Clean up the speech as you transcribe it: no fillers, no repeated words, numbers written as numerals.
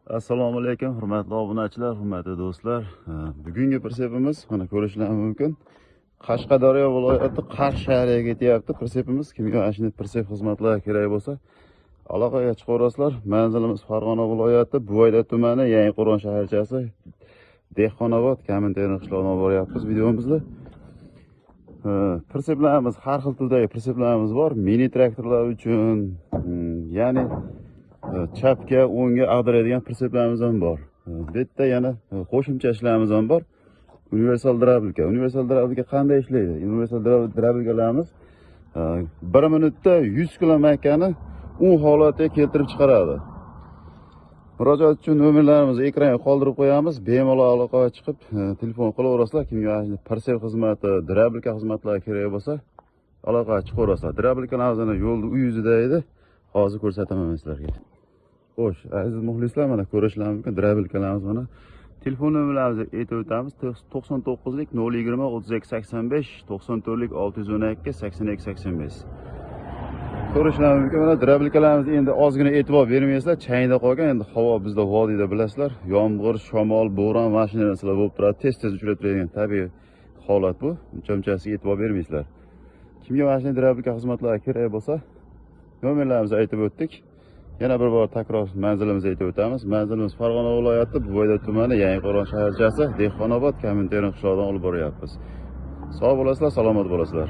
Assalomu alaykum, hurmatli obunachilar, hurmatli do'stlar. Bugungi pritsepimiz mana ko'rishingiz mumkin. Qashqadaryo viloyati Qarshi shahriga ketyapti pritsepimiz. Kimga mana shunday pritsep xizmatlari kerak bo'lsa, aloqaga chiqaverasizlar. Manzilimiz Farg'ona viloyati Buvayda tumani, Yangiqo'rg'on shaharchasi, Dehqonobod Komintern qishlog'idan boryapmiz videomizda. Pritseplarimiz har xil turdagi pritseplarimiz bor. Mini traktorlar uchun, ya'ni chapga, o'ngga ag'daradigan pritseplarimiz ham bor. Bu yerda yana qo'shimcha ishlarimiz ham bor. Universal drabilka. Universal drabilka qanday ishlaydi? Universal drabilkalarimiz 1 minutda 100 km makkani u holatiga keltirib chiqaradi. Murojaat uchun nomerlarimizni ekranga qoldirib qo'yamiz. Bemalol aloqaga chiqib telefon qilaverasizlar. Kimga pritsep xizmati, drabilka xizmatlari kerak bo'lsa, aloqaga chiqaverasizlar. Drabilkalarimiz yo'lda uy yuzida edi. Hozir ko'rsataman sizlarga. Xo'sh, aziz muxlislar, mana ko'rishlaringiz mumkin drabilkalarimiz mana. Telefon nomerlarimizni aytib o'tamiz. 99lik 020 32 85, 94lik 612 82 85. Ko'rishlaringiz mumkin, mana drabilkalarimiz endi ozgina e'tibor bermaysizlar, changda qolgan. Endi havo bizda vodiyda bilasizlar, yomg'ir, shamol, bo'ron, mashinalar bo'lib turadi, tez uchrab turadigan tabiiy holat bu. Unchasiga e'tibor bermaysizlar. Kimga mana shunday drabilka xizmatlari kerak bo'lsa, nomerlarimizni aytib o'tdik. Yana bir bor takror manzilimizni aytib o'tamiz. Manzilimiz Farg'ona viloyati Buvayda tumani, Yangiqo'rg'on shaharchasi, Dehqonobod Komintern qishlog'idan olib boryapmiz. Sog' bo'lasizlar, salomat bo'lasizlar.